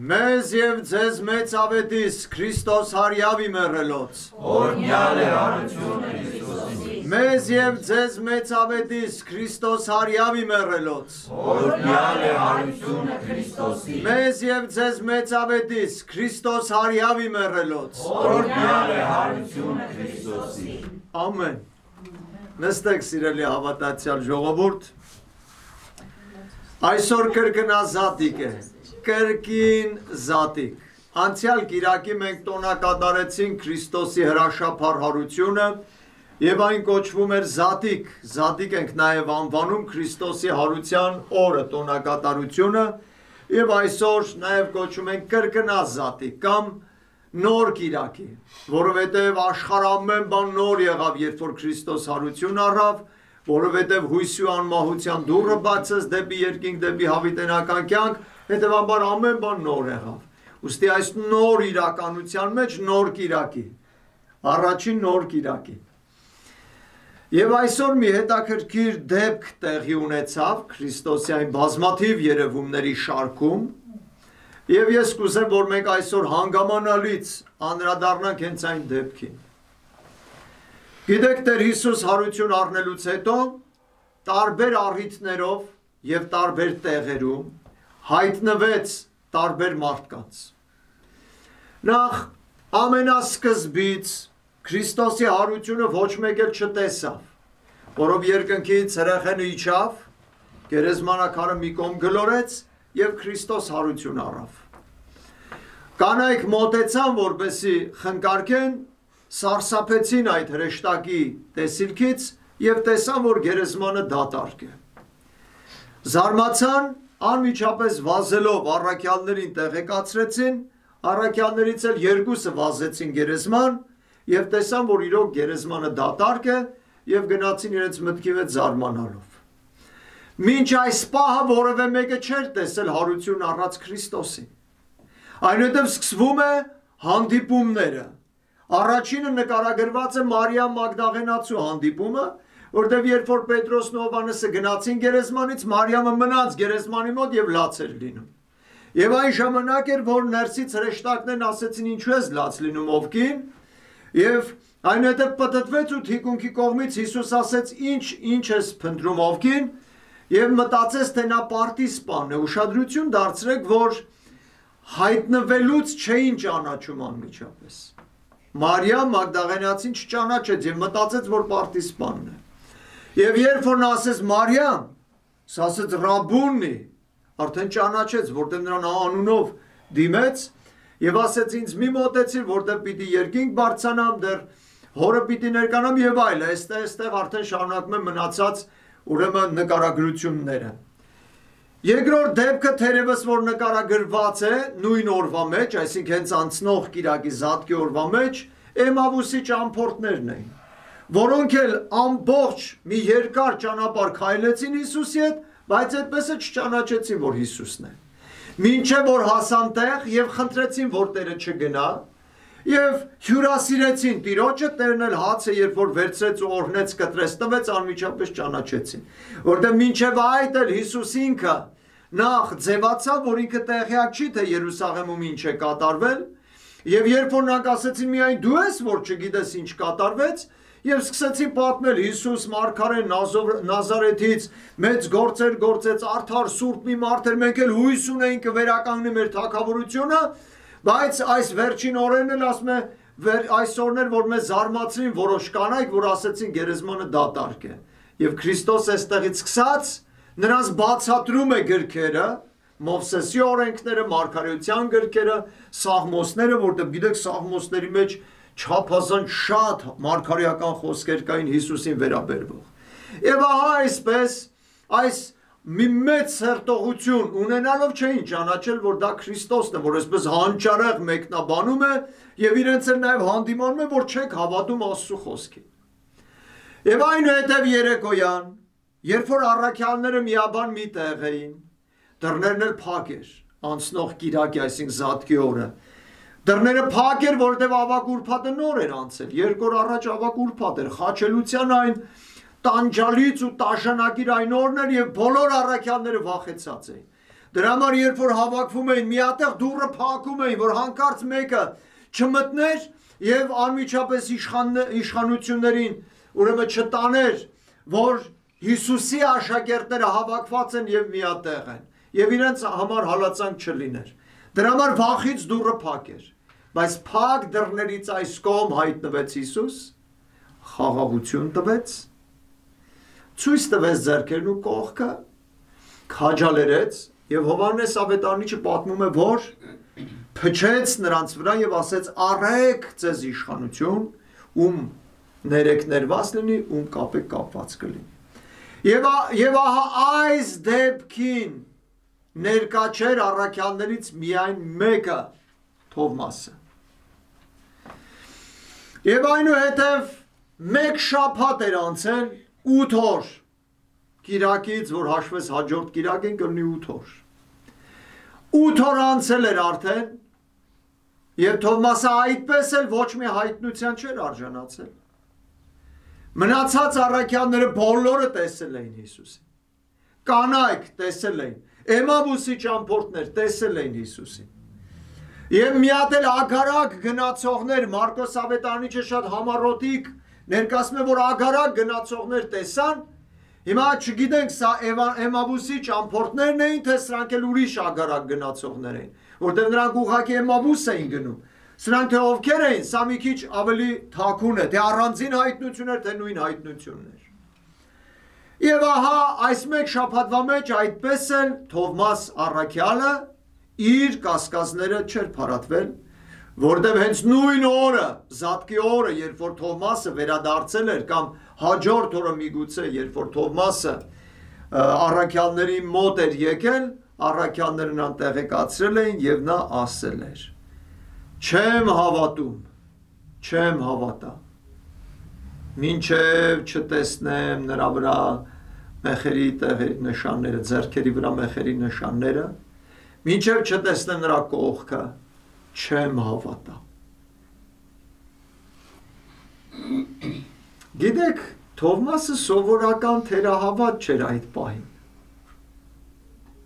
Մեզ և ձեզ մեծ ավետիս Քրիստոս հարյավի մեռելոց Օրհնյալ է հարությունը Քրիստոսի Մեզ և ձեզ մեծ ավետիս Քրիստոս հարյավի մեռելոց Օրհնյալ է հարությունը Քրիստոսի Մեզ և ձեզ մեծ ավետիս Քրիստոս հարյավի մեռելոց Օրհնյալ է հարությունը Քրիստոսի Ամեն Նստեք սիրելի հավատացյալ ժողովուրդ Այսօր կրկնազատիկ է Կրկին զատիկ Անցյալ կիրակի մենք տոնակատարեցինք Քրիստոսի հրաշափառ հարությունը և այն կոչվում էր զատիկ Զատիկ ենք նաև անվանում Քրիստոսի հարության օրը տոնակատարությունը և այսօր նաև կոչում ենք կրկնազատիկ կամ նոր կիրակի որովհետև աշխարհ ամեն բան նոր եղավ երբ որ Քրիստոս հարություն առավ որովհետև հույսի ու անմահության դուռը բացեց դեպի երկինք դեպի հավիտենական կյանք հետևաբար ամեն բան նոր եղավ ուստի այս նոր իրականության մեջ նոր կիրակի առաջին նոր կիրակի եւ այսօր մի հետաքրքիր դեպք տեղի ունեցավ Քրիստոսի այն բազմաթիվ երևումների շարքում եւ ես կուզեմ որ մենք այսօր հանգամանալից անդրադառնանք հենց այն դեպքին Գիտեք Տեր Հիսուս հարություն առնելուց հետո տարբեր առիթներով եւ տարբեր տեղերում հայտնվեց տարբեր մարդկանց Նախ ամենասկզբից Քրիստոսի հարությունը ոչ մեկ էլ չտեսավ որով երկնքից հրեխենը իջավ գերեզմանակարը մի կողմ գլորեց եւ Քրիստոս հարություն առավ Կանայք մոտեցան որպեսի խնկարկեն Սարսափեցին այդ հրեշտակի տեսիլքից և տեսան, որ գերեզմանը դատարկ է։ Զարմացան, անմիջապես վազելով առաքյալներին տեղեկացրեցին, առաքյալներից էլ երկուսը վազեցին գերեզման և տեսան, որ իրոք գերեզմանը դատարկ է և գնացին իրենց մտքի մեջ զարմանալով։ Մինչ այս պահը որևէ մեկը չէր տեսել հարություն առած Քրիստոսին։ Այնուհետև սկսվում է հանդիպումները։ Առաջինը նկարագրված է Մարիամ Մագդաղենացու հանդիպումը, որտեղ երբ որ Պետրոսն ու Հովհաննեսը գնացին գերեզմանից, Մարիամը մնաց գերեզմանի մոտ եւ լաց էր լինում։ Եվ այն ժամանակ էր, որ ներսից հրեշտակներն ասեցին ինչու ես լաց լինում ովքին, եւ այնուհետև պատտվեց ու թիկունքի կողմից Հիսուս ասեց ինչ ես փնտրում ովքին, եւ մտածեց թե նա պարտիզպան է, ուշադրություն դարձրեք, որ հայտնվելուց չէին ճանաչում անմիջապես։ Մարիամ Մագդաղենացին չճանաչեց եւ մտածեց, որ պարտիզպանն է։ Եվ երբ որ նա ասեց Մարիամ, ասեց Ռաբունի, արդեն ճանաչեց, որտեղ նրան անունով դիմեց եւ ասեց ինձ մի մոտեցիր, որտեղ պիտի երկինք բարձրանամ, դեռ հորը պիտի ներկանամ եւ այլ, այստեղ արդեն շարունակում է մնացած ուրեմն նկարագրությունները։ Երկրորդ դեպքը թերևս որ նկարագրված է նույն օրվա մեջ, այսինքն հենց անցնող կիրակի զատկի օրվա մեջ, Էմավուսի ճամփորդներն էին, որոնք էլ ամբողջ մի երկար ճանապարհ քայլեցին Հիսուսի հետ, բայց այդպես էլ չճանաչեցին, որ Հիսուսն է։ Մինչև որ հասան տեղ եւ խնդրեցին, որ Տերը չգնա, եւ հյուրասիրեցին Տիրոջը, Տերն էլ հացը երբ որ վերցրեց ու օրհնեց, կտրեց, տվեց, անմիջապես ճանաչեցին։ Որտեղ մինչև այդ էլ Հիսուս ինքը նախ ձևացավ, որ ինքը տեղյակ չի, թե Երուսաղեմում ինչ է կատարվել, եւ երբ որ նրանք ասեցին միայն դու ես, որ չգիտես ինչ կատարվեց, եւ սկսեցին պատմել Հիսուս Մարգարեն Նազարեթից մեծ գործեր գործեց, արդար սուրբ մի մարդ էր, մենք էլ հույս ունեինք կվերականգնի մեր թագավորությունը, բայց այս վերջին օրերն էլ ասում է այսօրներ որ մեզ զարմացրին որոշ կանայք որ ասեցին գերեզմանը դատարկ է եւ Քրիստոս այստեղից սկսած նրանց բացատրում է գրքերը Մովսեսի օրենքները մարգարեության գրքերը Սաղմոսները որտեղ գիտեք Սաղմոսների մեջ չափազանց շատ մարգարեական խոսքեր կային Հիսուսին վերաբերող եւ ահա այսպես այս մի մեծ հերթողություն ունենալով չէին ճանաչել, որ դա Քրիստոսն է, որ այսպես հանճարեղ մեկնաբանում է եւ իրենց էլ նաեւ հանդիմանում է, որ չեք հավատում Աստծո խոսքին։ Եվ այնուհետև երեկոյան, երբ որ առաքյալները միաբան մի տեղ էին, դռներն էլ փակ էր, անցնող կիրակի, այսինքն զատկի օրը։ Դռները փակ էր, որովհետեւ ավագ ուրբաթը նոր էր անցել, 2 օր առաջ ավագ ուրբաթ էր, խաչելության այն տանջալից ու տաշանակիր այն օրն էր եւ բոլոր առաքյալները վախեցած էին։ Դրա համար երբ որ հավաքվում էին, միատեղ դուռը փակում էին, որ հանկարծ մեկը չմտներ եւ անմիջապես իշխանություններին ուրեմն չտաներ, որ Հիսուսի աշակերտները հավաքված են եւ միատեղ են եւ իրենց համար հալածանք չլիներ։ Դրա համար վախից դուռը փակ էր, բայց փակ դռներից այս կողմ հայտնվեց Հիսուս, խաղաղություն տվեց, ցույց տվեց ձեռքերն ու կողքը, քաջալերեց եւ Հովհաննես Ավետարանիչը պատմում է, որ փչեց նրանց վրա եւ ասեց. «Առեք ձեզ իշխանություն, ում ներեկներված լինի, ում կապեք կապված կլինի»։ Եվ ահա այս դեպքին ներկա չէր առաքյալներից միայն մեկը, Թովմասը։ Եվ այնուհետև մեկ շաբաթ էր անցել, 8 օր կիրակից, որ հաշվես հաջորդ կիրակին կլինի 8 օր։ 8 օր անցել էր արդեն, եւ Թովմասը այդպես էլ ոչ մի հայտնության չէր արժանացել։ Մնացած առաքյալները բոլորը տեսել էին Հիսուսին։ Կանայք տեսել էին, Էմավուսի ճամփորդներ տեսել էին Հիսուսին։ Եվ մի հատ էլ ագարակ գնացողներ, Մարկոս Ավետարանիչը շատ համառոտիկ ներկայացնում է, որ ագարակ գնացողներ տեսան։ Հիմա չգիտենք, սա Էմավուսի ճամփորդներն էին, թե սրանք էլ ուրիշ ագարակ գնացողներ էին, որտեղ նրանք ուղղակի Էմավուս էին գնում։ Սրանք թե ովքեր էին, սա մի քիչ ավելի թաքուն է, թե առանձին հայտնություն էր, թե նույն հայտնությունն էր։ Եվ ահա այս մեկ շաբաթվա մեջ այդպես էլ Թովմաս առաքյալը իր կասկածները չէր փարատվել, որտեղ հենց նույն օրը, Զատկի օրը, երբ որ Թովմասը վերադարձել էր, կամ հաջորդ օրը միգուցե, երբ որ Թովմասը առաքյալների մոտ էր եկել, առաքյալները նրան տեղեկացրել էին եւ նա ասել էր. «Չեմ հավատում, չեմ հավատա, մինչև չտեսնեմ նրա վրա մեխերի տեղերի նշանները, ձեռքերի վրա մեխերի նշանները, մինչև չտեսնեմ նրա կողքը, չեմ հավատա»։ Գիտեք, Թովմասը սովորական թերահավատ չէր այդ պահին։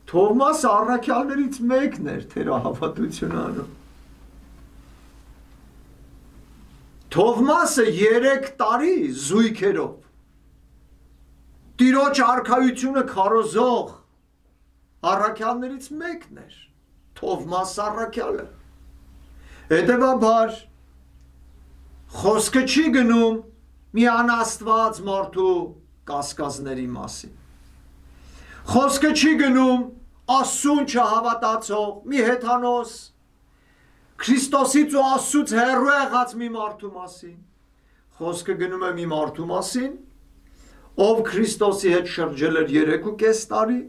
Թովմասը առաքյալներից մեկն էր թերահավատություն անում։ Թովմասը 3 տարի զույգերով Տիրոջ արքայությունը քարոզող առաքյալներից մեկն էր, Թովմաս առաքյալը։ Հետևաբար խոսքը չի գնում մի անաստված մարդու կասկածների մասին։ Խոսքը չի գնում Աստծուն չհավատացող մի հեթանոս, Քրիստոսից ու Աստծուց հեռու եղած մի մարդու մասին։ Խոսքը գնում է մի մարդու մասին, ով Քրիստոսի հետ շրջել էր 3.5 տարի,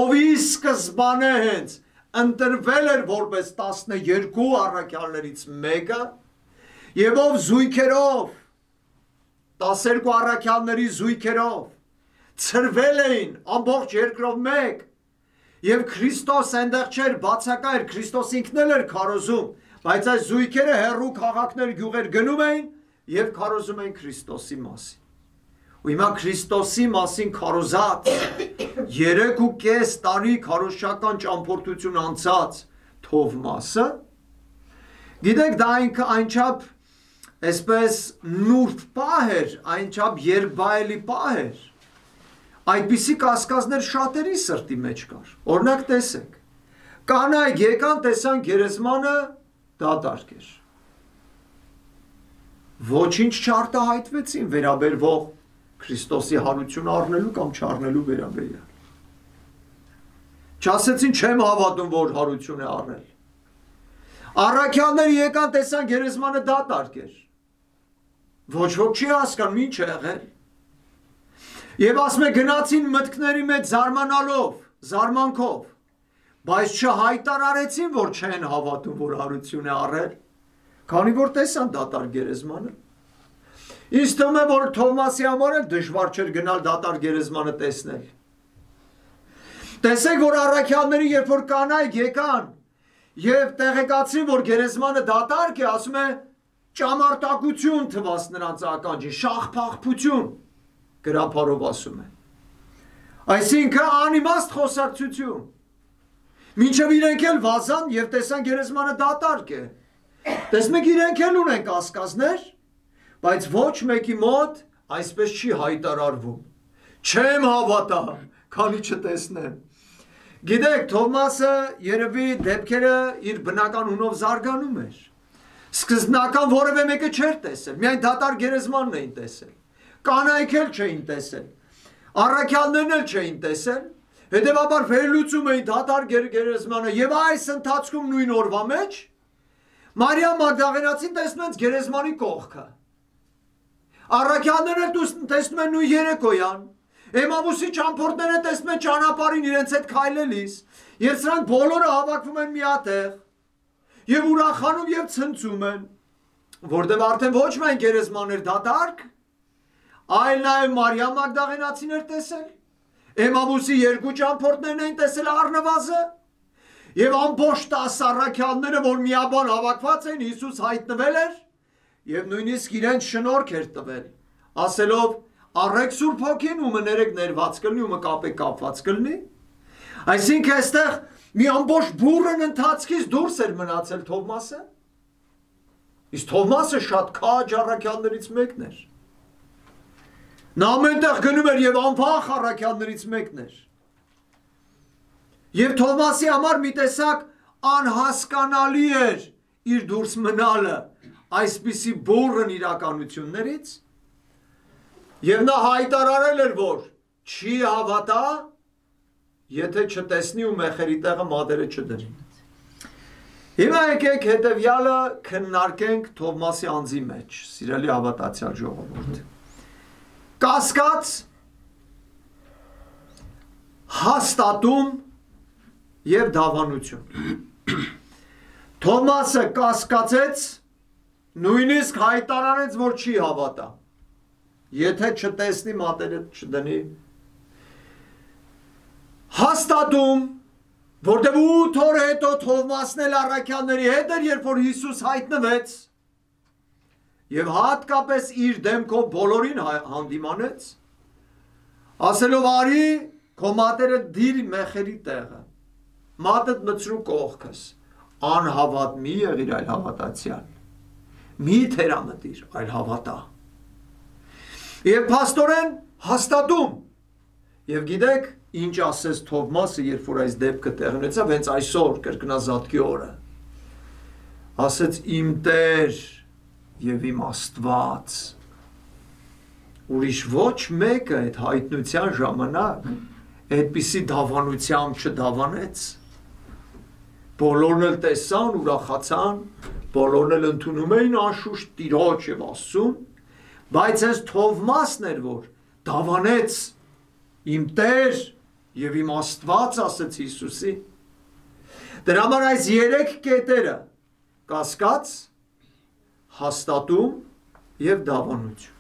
ով ի սկզբանե հենց ընտրվել էր որպես 12 առաքյալներից մեկը, եւ ով զույգերով 12 առաքյալների զույգերով ծրվել էին ամբողջ երկրով մեկ, եւ Քրիստոս այնտեղ չէր, բացակա էր, Քրիստոս ինքն էլ էր քարոզում, բայց այս զույգերը հեռու քաղաքներ, գյուղեր գնում էին եւ քարոզում էին Քրիստոսի մասին։ Ու հիմա Քրիստոսի մասին քարոզած 3.5 տարի քարոզչական ճամփորդություն անցած Թովմասը, գիտեք, դա այնչափ այսպես նուրբ պահ էր, այնչափ երբայելի պահ էր, այդպիսի կասկածներ շատերի սրտի մեջ կար։ Օրինակ տեսեք, կանայք եկան տեսան գերեզմանը դատարկ էր, ոչինչ չարտահայտվեցին վերաբերվող Քրիստոսի հարություն առնելու կամ չառնելու վերաբերյալ։ Չասեցին չեմ հավատում, որ հարություն է առնել։ Առաքյալները եկան տեսան գերեզմանը դատարկ էր, ոչ ոք չի հասկանում ինչ է եղել։ Եվ ասում է գնացին մտքների մեջ զարմանալով, զարմանքով, բայց չհայտարարեցին, որ չեն հավատում, որ հարություն է առել, քանի որ տեսան դատարկ գերեզմանը։ Ինձ թվում է, որ Թովմասի համար էլ դժվար չէր գնալ դատարկ գերեզմանը տեսնել։ Տեսեք, որ առաքյալները, երբ որ կանայք եկան եւ տեղեկացրին, որ գերեզմանը դատարկ է, ասում է ճամարտակություն թվաց նրանց ականջին, շաղփաղփություն գրափարով ասում է։ Այսինքն անիմաստ խոսակցություն։ Մինչև իրենք էլ վազան և տեսան գերեզմանը դատարկ է։ Տեսնում եք իրենք էլ ունեն կասկածներ, բայց ոչ մեկի մոտ այսպես չի հայտարարվում։ Չեմ հավատա, քանի չտեսնեմ։ Գիտեք, Թովմասը երևի դեպքերը իր բնական ունով զարգանում էր։ Սկզբնական որևէ մեկը չէր տեսել, միայն դատարկ գերեզմանն էին տեսել։ Կանայք էլ չէին տեսել, առաքյալներն էլ չէին տեսել, հետևաբար վերլուծում էին դատարկ գերեզմանը և այս ընթացքում նույն օրվա մեջ Մարիամ Մագդաղենացին տեսնում են գերեզմանի կողքը։ Առաքյալներն էլ տեսնում են նույն երեկոյան, Էմավուսի ճամփորդները տեսնում են ճանապարհին իրենց հետ քայլելիս, և սրանք բոլորը հավաքվում են միատեղ և ուրախանում և ցնծում են, որտեղ արդեն ոչ միայն գերեզմանն էր դատարկ, այլ նաև Մարիամ Մագդաղենացին էր տեսել, Էմավուսի երկու ճամփորդներն էին տեսել առնվազն, և ամբողջ 10 առաքյալները, որ միաբան հավաքված էին, Հիսուս հայտնվել էր և նույնիսկ իրենց շնորհք էր տվել, ասելով առեք Սուրբ Հոգին, ումը ներեք ներված կլինի, ումը կապեք կապված կլինի։ Այսինքն այստեղ մի ամբողջ բուռն ընթացքից դուրս էր մնացել Թովմասը, իսկ Թովմասը շատ քաջ առաքյալներից մեկն էր։ Նա ամենտեղ գնում էր և անվախ առաքյալներից մեկն էր։ Եվ Թովմասի համար մի տեսակ անհասկանալի էր իր դուրս մնալը այսպիսի բուռն իրականություններից, և նա հայտարարել էր, որ չի հավատա, եթե չտեսնի ու մեխերի տեղը մատերը չդրի։ Հիմա եկեք հետևյալը քննարկենք Թովմասի անձի մեջ, սիրելի հավատացյալ ժողովուրդ։ Կասկած, հաստատում և դավանություն։ Թովմասը կասկածեց, նույնիսկ հայտարարեց, որ չի հավատա, եթե չտեսնի մատերը չդնի։ Հաստատում, որտեղ 8 օր հետո Թովմասն էլ առաքյալների հետ էր, երբ որ Հիսուս հայտնվեց, և հատկապես իր դեմքով բոլորին հանդիմանեց, ասելով արի քո մատերը դիր մեխերի տեղը, մատդ մտցրու կողքս, անհավատ մի եղիր, այլ հավատացյալ, մի թերամտիր, այլ հավատա։ Եվ փաստորեն հաստատում, և գիտեք, ինչ ասեց Թովմասը, երբ որ այս դեպքը տեղի ունեցավ, հենց այսօր կրկնազատկի օրը, ասեց իմ Տեր և իմ Աստված։ Ուրիշ ոչ մեկը այդ հայտնության ժամանակ այդպիսի դավանությամբ չդավանեց։ Բոլորն էլ տեսան, ուրախացան, բոլորն էլ ընդունում էին անշուշտ Տիրոջ և Աստծուն, բայց այս Թովմասն էր, որ դավանեց իմ Տեր և իմ Աստված, ասեց Հիսուսի։ Դրա համար այս 3 կետերը՝ կասկած, հաստատում և դավանություն։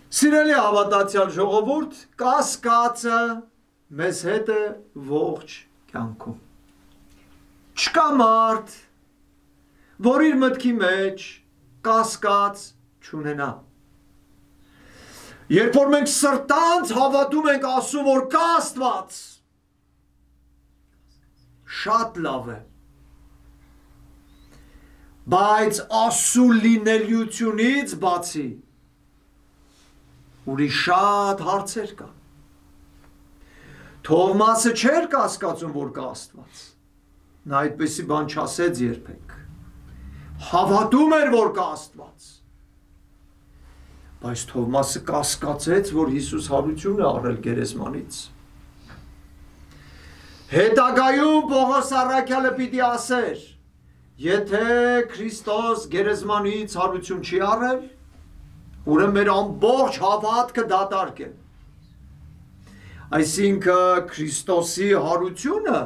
Սիրելի հավատացյալ ժողովուրդ, կասկածը մեզ հետ է ողջ կյանքում։ Չկա մարդ, որ իր մտքի մեջ կասկած չունենա։ Երբ որ մենք սրտանց հավատում ենք ասում, որ կա Աստված, շատ լավ է, բայց Աստծու լինելիությունից բացի ուրիշ շատ հարցեր կան։ Թովմասը չէր կասկածում, որ կա Աստված, նա այդպիսի բան չասեց երբեք, հավատում էր, որ կա Աստված, բայց Թովմասը կասկածեց, որ Հիսուս հարություն է առել գերեզմանից։ Հետագայում Պողոս առաքյալը պիտի ասեր, եթե Քրիստոս գերեզմանից հարություն չի առել, ուրեմն մեր ամբողջ հավատքը դատարկ է։ Այսինքն Քրիստոսի հարությունը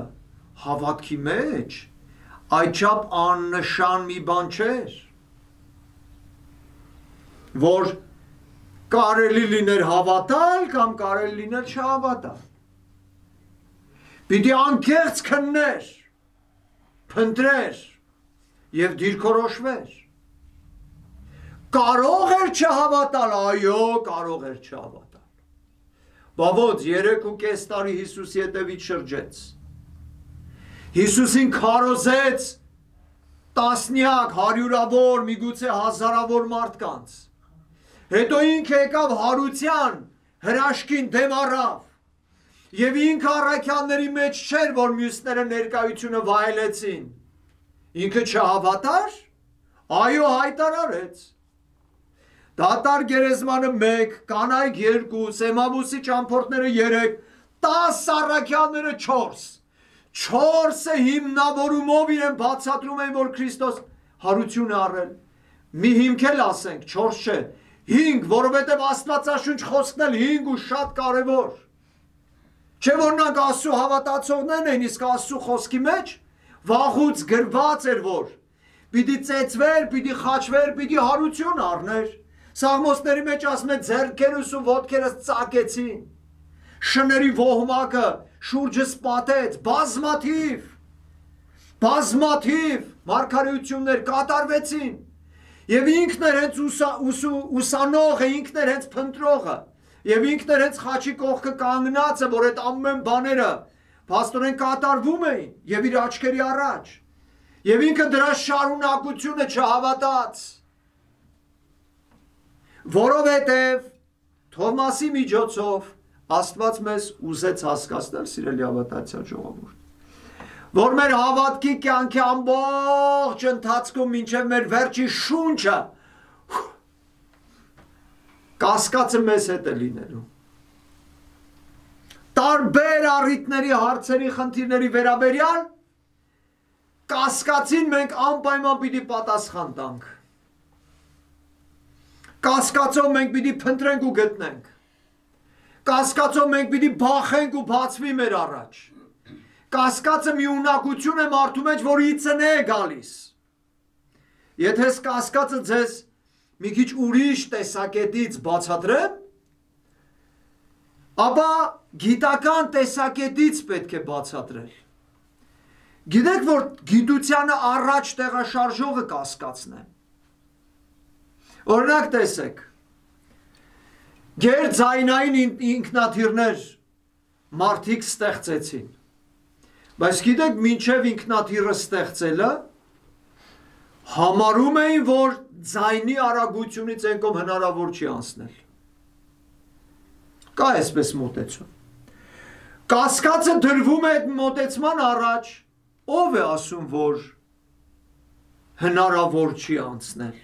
հավատքի մեջ այդչափ աննշան մի բան չէր, որ կարելի լիներ հավատալ կամ կարելի լիներ չհավատալ։ Պիտի անկեղծ քններ, փնտրեր և դիրքորոշվեր։ Կարող էր չհավատալ, այո, կարող էր չհավատալ։ Բավոց 3.5 տարի Հիսուսի հետևից շրջեց։ Հիսուսին քարոզեց տասնյակ, հարյուրավոր, միգուցե հազարավոր մարդկանց։ Հետո ինքը եկավ հարության հրաշքին դեմ առավ։ Եվ ինքը առաքյալների մեջ չէր, որ մյուսները ներկայությունը վայելեցին։ Ինքը չհավատար, այո հայտարարեց։ Դատար գերեզմանը 1, կանայք 2, Սեմավուսի ճամփորդները 3, 10 առաքյալները 4։ 4-ը հիմնավորումով իրեն բացատրում են, որ Քրիստոս հարություն է առել։ Մի հիմք էլ ասենք, 4 չէ, 5, որովհետև Աստվածաշունչ խոսքն էլ 5 ու շատ կարևոր։ Չէ որ նրանք Աստծո հավատացողներն են, իսկ Աստծո խոսքի մեջ վաղուց գրված էր, որ պիտի ծեծվեր, պիտի խաչվեր, պիտի հարություն առներ։ Սաղմոսների մեջ ասում է ձեռքերս ու ոտքերս ծակեցին։ Շների ոհմակը շուրջս պատեց, բազմաթիվ մարգարեություններ կատարվեցին։ Եվ ինքն էր հենց ուսանողը, ինքն էր հենց փնտրողը, եւ ինքն էր հենց խաչի կողքը կանգնածը, որ այդ ամեն բաները փաստորեն կատարվում էին եւ իր աչքերի առաջ։ Եվ ինքը դրա շարունակությունը չհավատաց։ Որովհետև Թովմասի միջոցով Աստված մեզ ուզեց հասկացնել, սիրելի հավատացյալ ժողովուրդ, որ մեր հավատքի կյանքի ամբողջ ընթացքում մինչև մեր վերջի շունչը կասկածը մեզ հետ է լինելու։ Տարբեր առիթների, հարցերի, խնդիրների վերաբերյալ կասկածին մենք անպայման պիտի պատասխան տանք։ Կասկածով մենք պիտի փնտրենք ու գտնենք։ Կասկածով մենք պիտի բախենք ու բացվի մեր առաջ։ Կասկածը մի ունակություն է մարդու մեջ, որ իծնե է գալիս։ Եթե կասկածը ձեզ մի քիչ ուրիշ տեսակետից բացատրեմ, ապա գիտական տեսակետից պետք է բացատրել։ Գիտեք, որ գիտությանը առաջ տեղաշարժողը կասկածն է։ Օրինակ տեսեք, գերձայնային ինքնաթիռներ մարդիկ ստեղծեցին, բայց գիտեք, մինչև ինքնաթիռը ստեղծելը համարում էին, որ ձայնի արագությունից եկող հնարավոր չի անցնել։ Կա այսպես մոտեցում։ Կասկածը դրվում է այդ մոտեցման առաջ, ով է ասում, որ հնարավոր չի անցնել։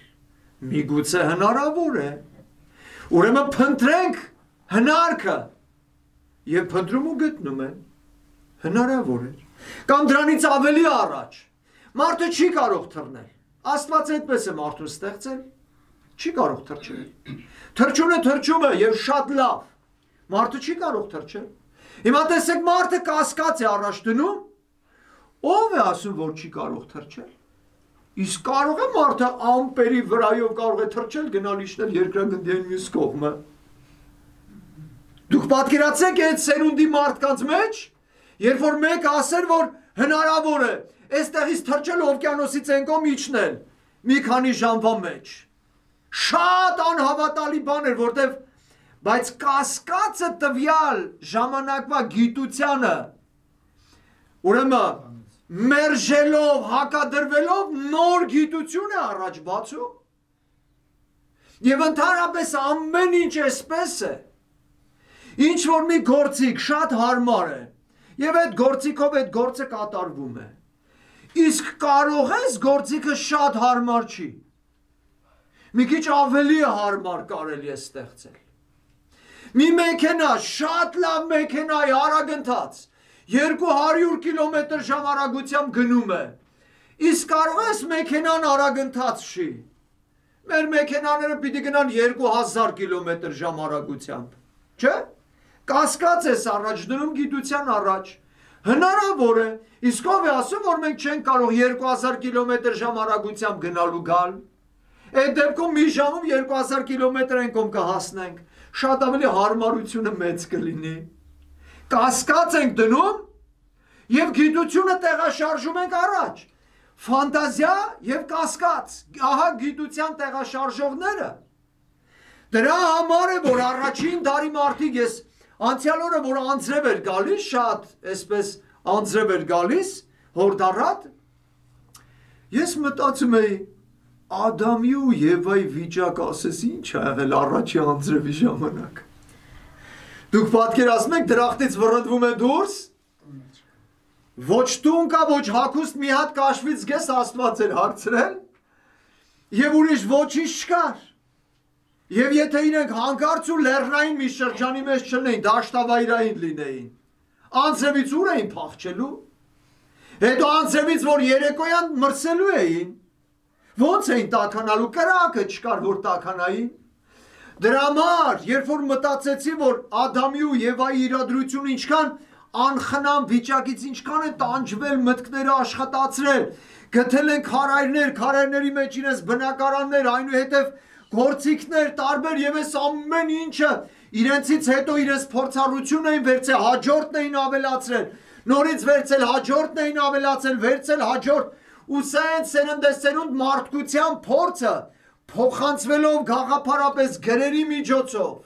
Միգուցե հնարավոր է։ Ուրեմն փնտրենք հնարքը եւ փնտրում ու գտնում են հնարավոր է։ Կամ դրանից ավելի առաջ մարդը չի կարող թռնել։ Աստված այդպես է մարդուն ստեղծել, չի կարող թռչել։ Թռչունը թռչում է եւ շատ լավ։ Մարդը չի կարող թռչել։ Հիմա տեսեք, մարդը կասկած է առաջ դնում, ով է ասում, որ չի կարող թռչել։ Իսկ կարող է մարդը ամպերի վրայով կարող է թռչել, գնալ իջնել երկրագնդի մյուս կողմը։ Դուք պատկերացեք այդ սերունդի մարդկանց մեջ, երբ որ մեկը ասեր, որ հնարավոր է այստեղից թռչել օվկիանոսից են կողմ իջնել մի քանի ժամվա մեջ։ Շատ անհավատալի բան էր, որտեվ բայց կասկածը տվյալ ժամանակվա գիտությանը ուրեմն մերժելով, հակադրվելով նոր գիտություն է առաջ բացում։ Եվ ընդհանրապես ամեն ինչ էսպես է։ Ինչ որ մի գործիք շատ հարմար է, եւ այդ գործիքով այդ գործը կատարվում է։ Իսկ կարող ես գործիքը շատ հարմար չի։ Մի քիչ ավելի հարմար կարելի է ստեղծել։ Մի մեքենա, շատ լավ մեքենա է, արագընթաց, 200 կմ/ժ արագությամբ գնում է։ Իսկ կարող ես մեքենան արագընթաց չի։ Մեր մեքենաները պիտի գնան 2000 կմ/ժ արագությամբ։ Չէ՞։ Կասկած ես առաջ դնում գիտության առաջ։ Հնարավոր է, իսկ ով է ասում, որ մենք չենք կարող 2000 կմ/ժ արագությամբ գնալու գալ։ Այդ դեպքում մի ժամում 2000 կմ ենք ում կհասնենք։ Շատ ավելի հարմարությունը մեծ կլինի։ Կասկած ենք դնում եւ գիտությունը տեղաշարժում ենք առաջ։ Ֆանտազիա եւ կասկած, ահա գիտության տեղաշարժողները։ Դրա համար է, որ առաջին դարի մարդիկ, ես անցյալ օրը, որ անձրև էր գալիս, շատ այսպես անձրև էր գալիս, հորդառատ, ես մտածում էի Ադամի ու Եվայի վիճակ ասես ինչ ա եղել առաջի անձրևի ժամանակ։ Դուք պատկերացնում եք դրախտից վռնդվում է դուրս, ոչ տուն կա, ոչ հագուստ մի հատ կաշվից գես Աստված էր հարցրել եւ ուրիշ ոչինչ չկար։ Եվ եթե իրենք հանկարծ ու լեռնային մի շրջանի մեջ չլինեին, դաշտավայրային լինեին, անձրևից ուր էին փախչելու։ Հետո անձրևից որ երեկոյան մրսելու էին, ոնց էին տաքանալու, կրակը չկար որ տաքանային։ Դրա համար, երբ որ մտածեցի, որ Ադամի ու Եվայի իրադրությունը ինչքան անխնամ վիճակից ինչքան է տանջվել մտքները աշխատացրել, գտել են քարայրներ, քարայրների մեջ իրենց բնակարաններ, այնուհետև գործիքներ տարբեր եւ այս ամեն ինչը իրենցից հետո իրենց փորձառություն էին վերցել, հաջորդն էին ավելացրել, նորից վերցել, հաջորդն էին ավելացել, վերցել հաջորդ ու սենց սերնդեսերունդ մարդկության փորձը փոխանցվելով գաղափարապես գրերի միջոցով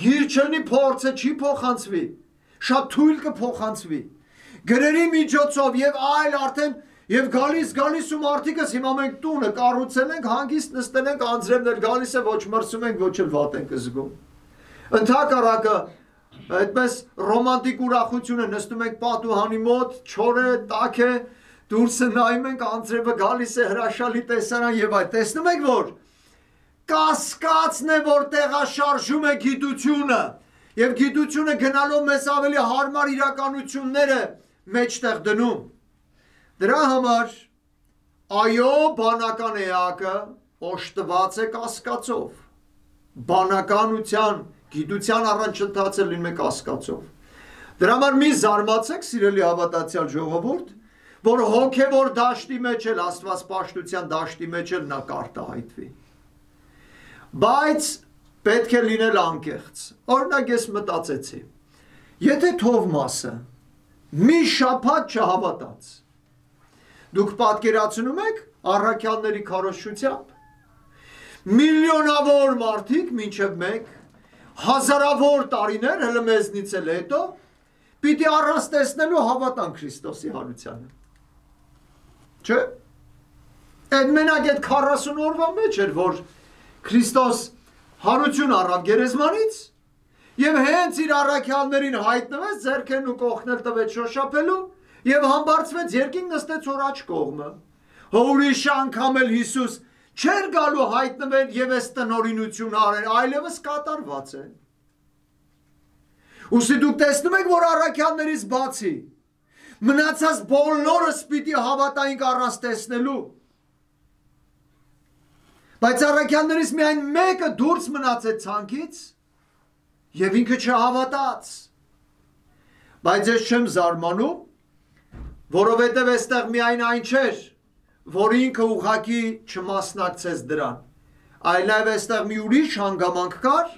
գիր չլինի փորձը չի փոխանցվի, շատ թույլ կփոխանցվի գրերի միջոցով եւ այլ արդեն եւ գալիս ու մարդիկս հիմա մենք տունը կառուցել ենք, հանգիստ նստել ենք, անձրևն էլ գալիս է, ոչ մրսում ենք, ոչ էլ վատ ենք զգում։ Ընդհակառակը այդպես ռոմանտիկ ուրախություն է, նստում ենք պատուհանի մոտ, չոր է, տաք է, դուրսը նայում ենք, անձրևը գալիս է, հրաշալի տեսարան եւ այլ։ Տեսնում եք որ կասկածն է որ տեղաշարժում է գիտությունը եւ գիտությունը գնալով մեզ ավելի հարմար իրականությունները մեջտեղ դնում։ Դրա համար այո բանական էակը օժտված է կասկածով, բանականության, գիտության առաջընթացը լինում է կասկածով։ Դրա համար մի զարմացեք սիրելի հավատացյալ ժողովուրդ, որ հոգևոր դաշտի մեջ էլ աստվածպաշտության դաշտի մեջ էլ նա կարտահայտվի։ Բայց պետք է լինել անկեղծ։ Օրինակ ես մտածեցի, եթե Թովմասը մի շաբաթ չհավատաց, դուք պատկերացնում եք առաքյալների քարոզչությամբ միլիոնավոր մարդիկ մինչև մեկ հազարավոր տարիներ հələ մեզնից էլ հետո պիտի առանց տեսնելու հավատան Քրիստոսի հարությանը։ Չէ՞։ Այդ մենակ այդ 40 օրվա մեջ էր որ Քրիստոս հարություն առավ գերեզմանից եւ հենց իր առաքյալներին հայտնվեց ձեռքերն ու կողքն էլ տվեց շոշափելու եւ համբարձվեց երկինք նստեց որ աջ կողմը։ Ուրիշ անգամ էլ Հիսուս չէր գալու հայտնվել եւ այս տնօրինությունը արել, այլևս կատարված է։ Ուսի դուք տեսնում եք որ առաքյալներից բացի մնացած բոլորս պիտի հավատային առանց տեսնելու։ Բայց առաքյալներից միայն մեկը դուրս մնացեց ցանկից եւ ինքը չհավատաց։ Բայց ես չեմ զարմանում, որովհետև այստեղ միայն այն չէր, որ ինքը ուղղակի չմասնակցեց դրան, այլև այստեղ մի ուրիշ հանգամանք կար,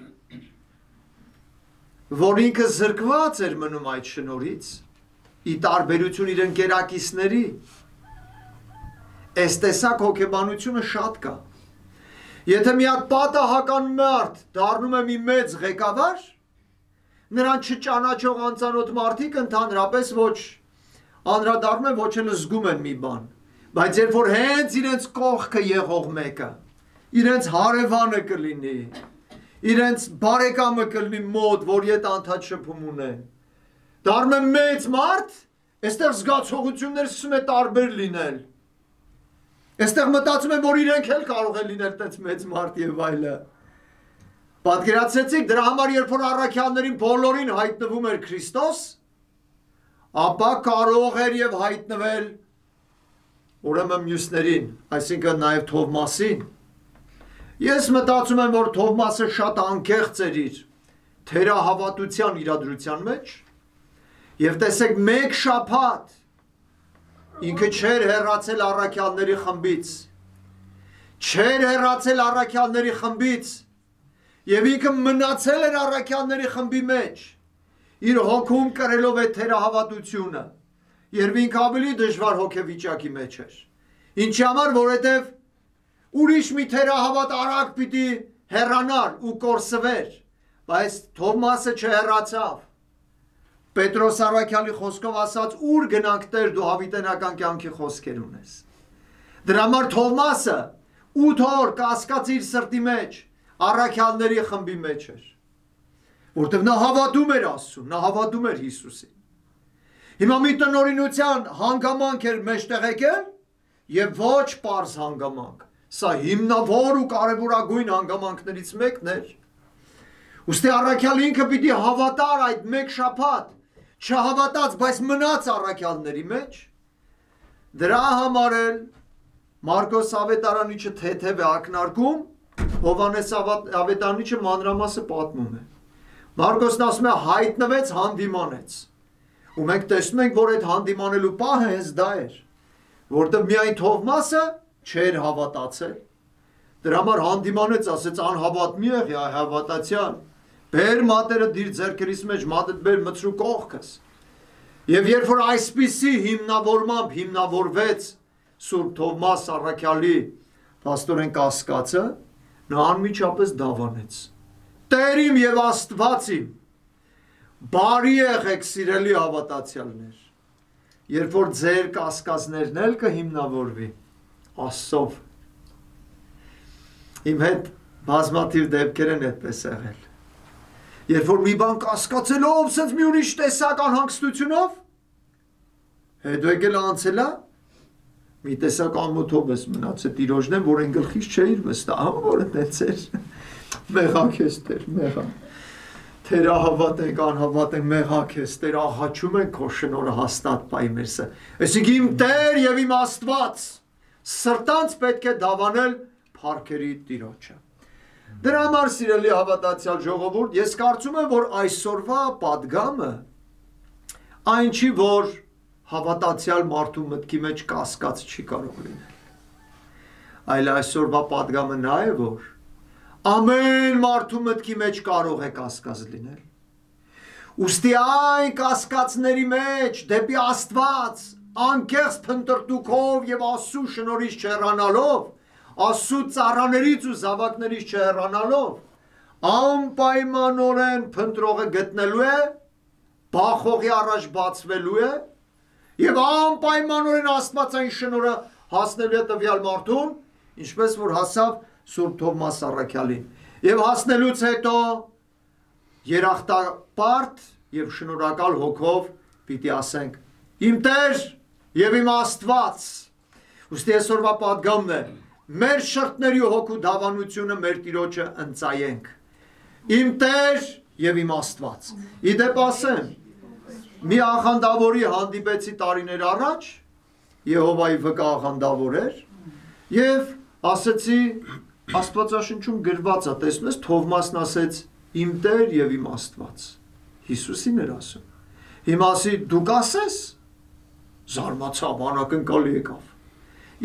որ ինքը զրկված էր մնում այդ շնորհից, ի տարբերություն իր ընկերակիցների։ Այս տեսակ հոգեբանությունը շատ կա։ Եթե մի հատ պատահական մարդ դառնում է մի մեծ ղեկավար, նրան չճանաչող անծանոթ մարդիկ ընդհանրապես ոչ անդրադառնում են, ոչ էլ զգում են մի բան, բայց երբ որ հենց իրենց կողքը եղող մեկը, իրենց հարևանը կլինի, իրենց բարեկամը կլինի մոտ, որ ետ անդադ շփում ունեն, դառնում է մեծ մարդ, այստեղ զգացողություններ սկսում է տարբեր լինել։ Այստեղ մտածում եմ, որ իրենք էլ կարող է լինել տենց մեծ մարդ եւ այլը։ Պատկերացրեցիք, դրա համար երբ որ առաքյալներին բոլորին հայտնվում էր Քրիստոս, ապա կարող էր եւ հայտնվել ուրեմն մյուսներին, այսինքն նաեւ Թովմասին։ Ես մտածում եմ, որ Թովմասը շատ անկեղծ էր իր թերահավատության իրադրության մեջ, եւ տեսեք մեկ շաբաթ ինքը չէր հեռացել առաքյալների խմբից, չէր հեռացել առաքյալների խմբից, եւ ինքը մնացել էր առաքյալների խմբի մեջ, իր հոգում կրելով է թերահավատությունը, երբ ինքը ավելի դժվար հոգեվիճակի մեջ էր։ Ինչի համար, որովհետեւ ուրիշ մի թերահավատ արագ պիտի հեռանար ու կորսվեր, բայց Թովմասը չհեռացավ։ Պետրոս առաքյալի խոսքով ասած, ուր գնանք Տեր, դու հավիտենական կյանքի խոսքեր ունես։ Դրա համար Թովմասը 8 օր կասկած իր սրտի մեջ, առաքյալների խմբի մեջ էր, որտեղ նա հավատում էր Աստծուն, նա հավատում էր Հիսուսին։ Հիմա մի տնօրինության հանգամանք էր մեջտեղ եկել եւ ոչ պարզ հանգամանք։ Սա հիմնավոր ու կարևորագույն հանգամանքներից մեկն էր։ Ուստի առաքյալը ինքը պիտի հավատար այդ մեկ շաբաթ, չհավատաց, բայց մնաց առաքյալների մեջ։ Դրա համար էլ Մարկոս ավետարանիչը թեթև է ակնարկում, Հովհաննես ավետարանիչը մանրամասը պատմում է։ Մարկոսն ասում է հայտնվեց, հանդիմանեց։ Ու մենք տեսնում ենք, որ այդ հանդիմանելու պահը հենց դա էր, որտեղ միայն Թովմասը չէր հավատացել։ Դրա համար հանդիմանեց, ասեց անհավատ մի եղի, այ հավատացյալ։ Բեր մատերը դիր ձեռքերիս մեջ, մատդ բեր մցրու կողքս։ Եվ երբ որ այսպիսի հիմնավորմամբ հիմնավորվեց Սուրբ Թովմաս առաքյալի փաստորեն կասկածը, նա անմիջապես դավանեց։ Տեր իմ եւ Աստված իմ, բարի եղեք սիրելի հավատացյալներ, երբ որ ձեր կասկածներն էլ կհիմնավորվի Աստծով։ Իմ հետ բազմաթիվ դեպքեր են այդպես եղել։ Երբ որ մի բան կասկածելով, սենց մի ուրիշ տեսակ անհանգստությունով, հետո եկել անցելա, մի տեսակ անմոթով ես մնացել տիրոջն եմ, որ են գլխից չէիր վստահ, որը տեցեր, մեղակ ես Տեր, մեղակ, թերահավատ ենք, անհավատ ենք, մեղակ ես Տեր, աղաչում ենք քո շնորհը հաստատ պահի մերսը, այսինքն իմ Տեր եւ իմ Աստված, սրտանց պետք է դավանել փառքերի Տիրոջը։ Դրա համար սիրելի հավատացյալ ժողովուրդ, ես կարծում եմ, որ այսօրվա պատգամը այն չի, որ հավատացյալ մարդու մտքի մեջ կասկած չի կարող լինել։ Այլ այսօրվա պատգամը նա է, որ ամեն մարդու մտքի մեջ կարող է կասկած լինել։ Ուստի այն կասկածների մեջ դեպի Աստված անկեղծ փնտրտուքով եւ Աստծո շնորհից չհեռանալով, Աստծո ծառաներից ու զավակներից չհեռանալով, անպայմանորեն փնտրողը գտնելու է, բախողի առաջ բացվելու է եւ անպայմանորեն Աստվածային շնորհը հասնելու է տվյալ մարդուն, ինչպես որ հասավ Սուրբ Թովմաս առաքյալին։ Եվ հասնելուց հետո երախտապարտ եւ շնորհակալ հոգով պիտի ասենք. Իմ Տեր եւ իմ Աստված։ Ուստի այսօրվա պատգամն է մեր շրթների հոգու դավանությունը մեր Տիրոջը ընծայենք։ Իմ Տեր եւ իմ Աստված։ Իդեպ ասեմ, մի աղանդավորի հանդիպեցի տարիներ առաջ, Եհովայի վկա աղանդավոր էր, եւ ասեցի Աստվածաշնչում գրված է, տեսնում ես, Թովմասն ասեց իմ Տեր եւ իմ Աստված։ Հիսուսին էր ասում։ Հիմա ասի դու կասես, զարմացավ, անակնկալի եկավ։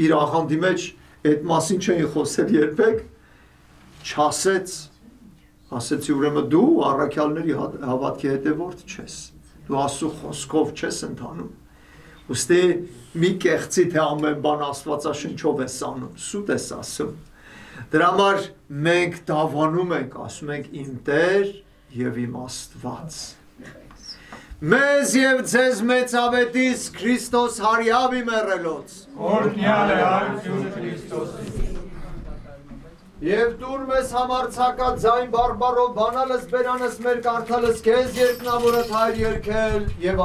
Իր աղանդի մեջ այդ մասին չէին խոսել երբեք, չասեց, ասեցի ուրեմն դու առաքյալների հավատքի հետևորդ չես, դու Աստծո խոսքով չես ընթանում, ուստի մի կեղծի թե ամեն բան Աստվածաշնչով ես անում, սուտ ես ասում, դրա համար մենք դավանում ենք, ասում ենք իմ Տեր եւ իմ Աստված, մեզ եւ ձեզ մեծավետիս Քրիստոս հարյավի մեռելոց, օրհնյալ է հարություն Քրիստոսի։ Եվ դուր մեզ համարձակած ձայն բարբարով բանալս բերանս մեր կարդալս քեզ երկնավորդ հայր երկել եւ